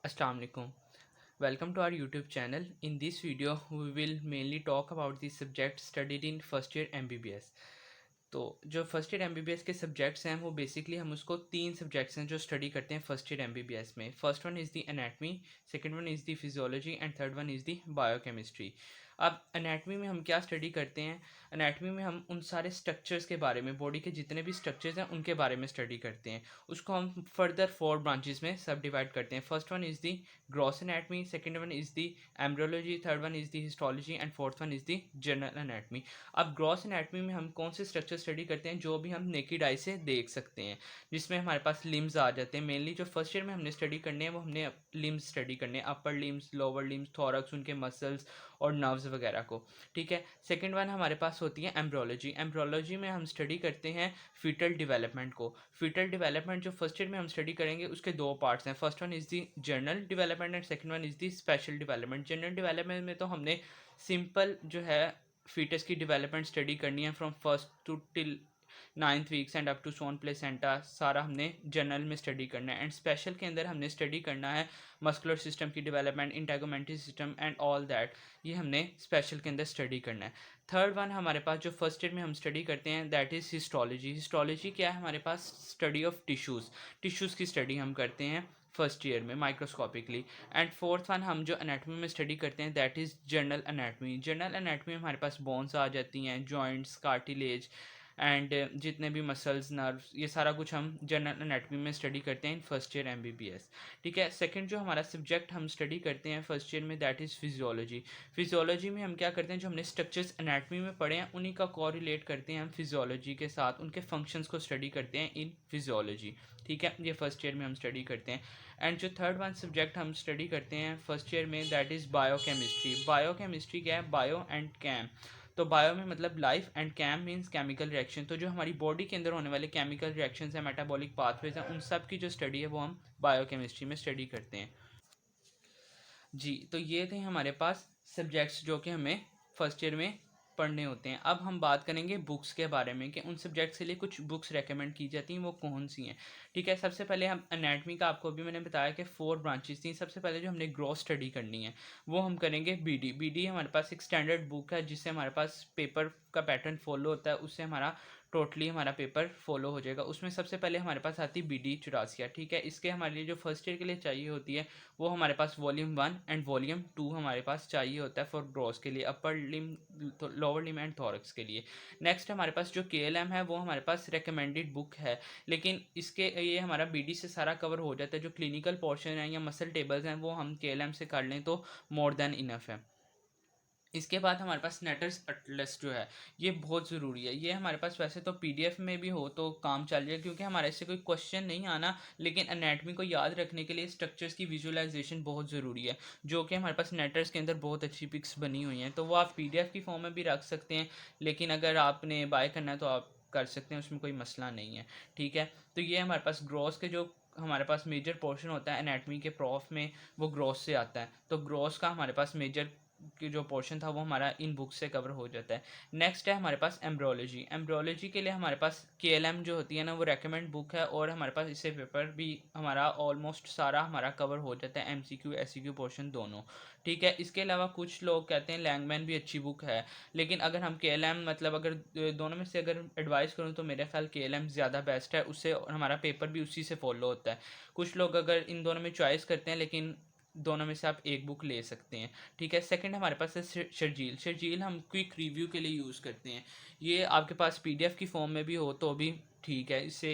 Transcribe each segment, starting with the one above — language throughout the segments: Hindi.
Assalamu alaikum. Welcome to our YouTube channel. In this video, we will mainly talk about the subject studied in first year MBBS. तो जो फर्स्ट ईयर एमबीबीएस के सब्जेक्ट्स हैं वो बेसिकली हम उसको तीन सब्जेक्ट्स हैं जो स्टडी करते हैं फर्स्ट ईयर एमबीबीएस में. First one is the anatomy, second one is the physiology and third one is the biochemistry. अब एनाटमी में हम क्या स्टडी करते हैं? एनाटमी में हम उन सारे स्ट्रक्चर्स के बारे में, बॉडी के जितने भी स्ट्रक्चर्स हैं उनके बारे में स्टडी करते हैं. उसको हम फर्दर 4 ब्रांचेस में सब डिवाइड करते हैं. First one is the gross anatomy, second one is the embryology, third one is the histology and fourth one is the general anatomy. अब ग्रॉस एनाटमी में हम कौन से स्ट्रक्चर स्टडी करते हैं जो भी हम नेकेड आई से देख सकते हैं, जिसमें हमारे पास लिम्स आ जाते हैं. मेनली जो फर्स्ट ईयर में हमने स्टडी करने हैं वो हमने लिम्स स्टडी करने हैं, अपर लिम्स, लोअर लिम्स, थोरक्स, उनके मसल्स और नर्व्स वगैरह को. ठीक है. सेकंड वन हमारे पास होती है एम्ब्रियोलॉजी. एम्ब्रियोलॉजी में हम स्टडी करते हैं फीटल डेवलपमेंट को. फीटल डेवलपमेंट जो फर्स्ट ईयर में हम स्टडी करेंगे उसके दो पार्ट्स हैं. First one is the general development and second one is the special development. General development में तो हमने सिंपल जो है फीटस की डेवलपमेंट स्टडी करनी है from first to till 9th weeks and up to सोन प्लेसेंटा, सारा हमने जनरल में स्टडी करना है. एंड स्पेशल के अंदर हमने स्टडी करना है मस्कुलर सिस्टम की development, integumentary system and all that. ये हमने स्पेशल के अंदर स्टडी करना है. थर्ड वन हमारे पास जो फर्स्ट ईयर में हम स्टडी करते हैं दैट इज़ हिस्टोलॉजी. हिस्टोलॉजी क्या है? हमारे पास स्टडी ऑफ टिश्यूज़ की स्टडी हम करते हैं फर्स्ट ईयर में माइक्रोस्कोपिकली. एंड फोर्थ वन हम जो एनाटमी में स्टडी करते हैं that is general anatomy. General anatomy में हमारे पास बोन्स आ जाती हैं, जॉइंट्स, कार्टिलेज एंड जितने भी मसल्स, नर्व्स, ये सारा कुछ हम जनरल एनाटमी में स्टडी करते हैं इन फर्स्ट ईयर एमबीबीएस. ठीक है. सेकंड जो हमारा सब्जेक्ट हम स्टडी करते हैं फर्स्ट ईयर में दैट इज़ फिजियोलॉजी. फिजियोलॉजी में हम क्या करते हैं, जो हमने स्ट्रक्चर्स एनाटमी में पढ़े हैं उन्हीं का कोरिलेट करते हैं हम फिजियोलॉजी के साथ, उनके फंक्शंस को स्टडी करते हैं इन फिजियोलॉजी. ठीक है. ये फर्स्ट ईयर में हम स्टडी करते हैं. एंड जो थर्ड वन सब्जेक्ट हम स्टडी करते हैं फर्स्ट ईयर में दैट इज़ बायोकेमिस्ट्री. बायोकेमिस्ट्री क्या है? Bio and chem. तो बायो में मतलब life and chem means chemical reaction. तो जो हमारी बॉडी के अंदर होने वाले केमिकल रिएक्शंस हैं, मेटाबॉलिक पाथवेज हैं, उन सब की जो स्टडी है वो हम बायोकेमिस्ट्री में स्टडी करते हैं. जी, तो ये थे हमारे पास सब्जेक्ट्स जो कि हमें फर्स्ट ईयर में पढ़ने होते हैं. अब हम बात करेंगे बुक्स के बारे में कि उन सब्जेक्ट्स के लिए कुछ बुक्स रेकमेंड की जाती हैं, वो कौन सी हैं. ठीक है. सबसे पहले हम एनाटमी का, आपको अभी मैंने बताया कि 4 ब्रांचेस थी. सबसे पहले जो हमने ग्रॉस स्टडी करनी है वो हम करेंगे बीडी. बीडी हमारे पास एक स्टैंडर्ड बुक है जिससे हमारे पास पेपर का पैटर्न फॉलो होता है, उससे हमारा टोटली हमारा पेपर फॉलो हो जाएगा. उसमें सबसे पहले हमारे पास आती है BD 84. ठीक है. इसके हमारे लिए जो फर्स्ट ईयर के लिए चाहिए होती है वो हमारे पास वॉल्यूम 1 एंड वॉल्यूम 2 हमारे पास चाहिए होता है फॉर ग्रॉस के लिए, अपर लिम, लोअर लिम एंड थॉरक्स के लिए. नेक्स्ट हमारे पास जो KLM है वो हमारे पास रिकमेंडेड बुक है, लेकिन इसके ये हमारा BD से सारा कवर हो जाता है. जो क्लिनिकल पोर्शन है या मसल टेबल्स हैं वो हम KLM से कर लें तो मोर देन इनफ है. इसके बाद हमारे पास स्नेटर्स अटलस जो है ये बहुत ज़रूरी है. ये हमारे पास वैसे तो PDF में भी हो तो काम चल जाए, क्योंकि हमारे से कोई क्वेश्चन नहीं आना, लेकिन एनाटमी को याद रखने के लिए स्ट्रक्चर्स की विजुअलाइजेशन बहुत ज़रूरी है, जो कि हमारे पास स्नेटर्स के अंदर बहुत अच्छी पिक्स बनी हुई हैं. तो वो आप PDF की फॉर्म में भी रख सकते हैं, लेकिन अगर आपने बाय करना है तो आप कर सकते हैं, उसमें कोई मसला नहीं है. ठीक है. तो ये हमारे पास ग्रॉस के जो हमारे पास मेजर पोर्शन होता है एनाटमी के प्रॉफ में वो ग्रॉस से आता है. तो ग्रॉस का हमारे पास मेजर की जो पोर्शन था वो हमारा इन बुक्स से कवर हो जाता है. नेक्स्ट है हमारे पास एम्ब्रियोलॉजी. एम्ब्रियोलॉजी के लिए हमारे पास KLM जो होती है ना वो रेकमेंड बुक है, और हमारे पास इससे पेपर भी हमारा ऑलमोस्ट सारा हमारा कवर हो जाता है, MCQ SCQ पोर्शन दोनों. ठीक है. इसके अलावा कुछ लोग कहते हैं लैंगमैन भी अच्छी बुक है, लेकिन अगर हम KLM मतलब अगर दोनों में से अगर एडवाइस करूँ तो मेरे ख्याल KLM ज़्यादा बेस्ट है, उससे हमारा पेपर भी उसी से फॉलो होता है. कुछ लोग अगर इन दोनों में चॉइस करते हैं, लेकिन दोनों में से आप एक बुक ले सकते हैं. ठीक है. सेकंड हमारे पास है शर्जील. शर्जील हम क्विक रिव्यू के लिए यूज़ करते हैं. ये आपके पास PDF की फॉर्म में भी हो तो भी ठीक है, इससे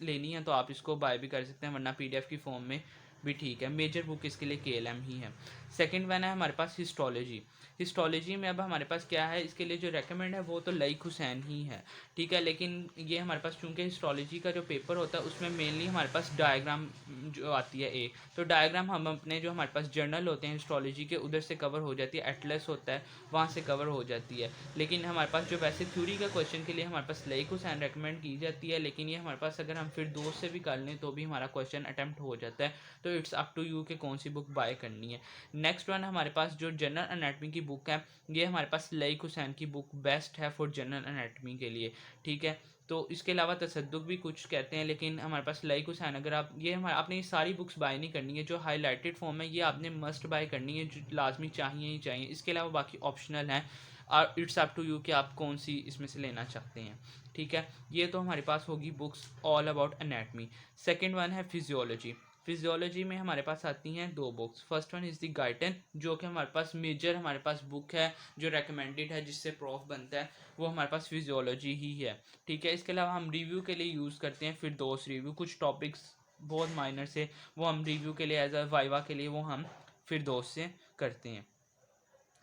लेनी है तो आप इसको बाय भी कर सकते हैं, वरना PDF की फॉर्म में भी ठीक है. मेजर बुक इसके लिए KLM ही है. सेकंड वन है हमारे पास हिस्टोलॉजी. हिस्टोलॉजी में अब हमारे पास क्या है, इसके लिए जो रेकमेंड है वो तो लईक हुसैन ही है. ठीक है. लेकिन ये हमारे पास चूँकि हिस्टोलॉजी का जो पेपर होता है उसमें मेनली हमारे पास डायग्राम जो आती है एक, तो डायग्राम हम अपने जो हमारे पास जर्नल होते हैं हिस्टोलॉजी के उधर से कवर हो जाती है, एटलस होता है वहाँ से कवर हो जाती है. लेकिन हमारे पास जो वैसे थ्योरी का क्वेश्चन के लिए हमारे पास लईक हुसैन रेकमेंड की जाती है, लेकिन ये हमारे पास अगर हम फिर दोस्त से भी कर लें तो भी हमारा क्वेश्चन अटैम्प्ट हो जाता है. तो इट्स अप टू यू कि कौन सी बुक बाय करनी है. नेक्स्ट वन हमारे पास जो जनरल एनाटमी की बुक है, ये हमारे पास लईक हुसैन की बुक बेस्ट है फॉर जनरल एनाटमी के लिए, ठीक है। तो इसके अलावा तसद्दुक भी कुछ कहते हैं, लेकिन हमारे पास लईक हुसैन, अगर आप ये हमारे आपने ये सारी बुक्स बाय नहीं करनी है, जो हाईलाइटेड फॉर्म है ये आपने मस्ट बाय करनी है, जो लाजमी चाहिए ही चाहिए। इसके अलावा बाकी ऑप्शनल हैं और इट्स अप टू यू कि आप कौन सी इसमें से लेना चाहते हैं, ठीक है। ये तो हमारे पास होगी books all about anatomy. Second one है फिजियोलॉजी। फिजियोलॉजी में हमारे पास आती हैं दो books. First one is the Guyton, जो कि हमारे पास मेजर हमारे पास बुक है जो रेकमेंडेड है, जिससे प्रूफ बनता है, वो हमारे पास फिजियोलॉजी ही है, ठीक है। इसके अलावा हम रिव्यू के लिए यूज़ करते हैं फिरदौस रिव्यू, कुछ टॉपिक्स बहुत माइनर से वो हम रिव्यू के लिए एज अ वाइवा के लिए वो हम फिरदौस से करते हैं।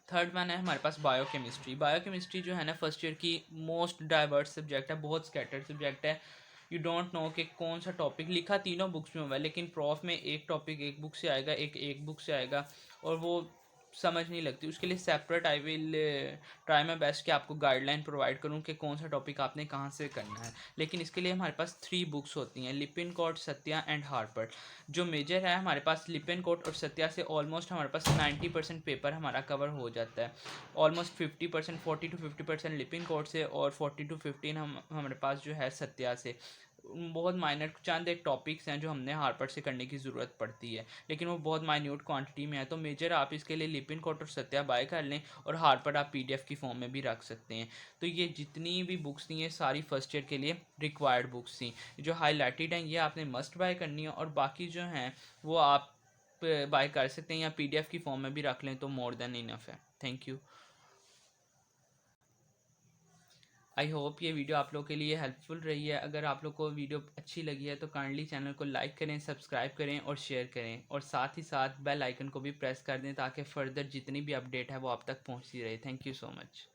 थर्ड वन है हमारे पास बायोकेमिस्ट्री। बायोकेमिस्ट्री जो है ना फर्स्ट ईयर की मोस्ट डाइवर्स सब्जेक्ट है, बहुत स्कैटर्ड सब्जेक्ट है। यू डोंट नो कि कौन सा टॉपिक लिखा तीनों बुक्स में हुआ है, लेकिन प्रॉफ में एक टॉपिक एक बुक से आएगा, एक बुक से आएगा, और वो समझ नहीं लगती। उसके लिए separate I will try my best कि आपको गाइडलाइन प्रोवाइड करूँ कि कौन सा टॉपिक आपने कहाँ से करना है। लेकिन इसके लिए हमारे पास 3 बुक्स होती हैं, लिपिनकोट, सत्या एंड हार्पर। जो मेजर है हमारे पास लिपिनकोट और सत्या से ऑलमोस्ट हमारे पास 90% पेपर हमारा कवर हो जाता है। ऑलमोस्ट 50%, 40 to 50% लिपिनकोट से और 40 to 15 हमारे पास जो है सत्या से। बहुत माइनर चंद एक टॉपिक्स हैं जो हमने हार्पर से करने की ज़रूरत पड़ती है, लेकिन वो बहुत माइन्यूट क्वांटिटी में है। तो मेजर आप इसके लिए लिपिनकोट और सत्या बाय कर लें, और हार्पर आप पीडीएफ की फॉर्म में भी रख सकते हैं। तो ये जितनी भी बुक्स थी ये सारी फर्स्ट ईयर के लिए रिक्वायर्ड बुक्स थी। जो हाईलाइटेड हैं ये आपने मस्ट बाय करनी है, और बाकी जो हैं वो आप बाय कर सकते हैं या पीडीएफ की फॉर्म में भी रख लें तो मोर देन इनफ है। Thank you. आई होप ये वीडियो आप लोग के लिए हेल्पफुल रही है। अगर आप लोग को वीडियो अच्छी लगी है तो काइंडली चैनल को लाइक करें, सब्सक्राइब करें और शेयर करें, और साथ ही साथ बेल आइकन को भी प्रेस कर दें ताकि फ़र्दर जितनी भी अपडेट है वो आप तक पहुंचती रहे। Thank you so much.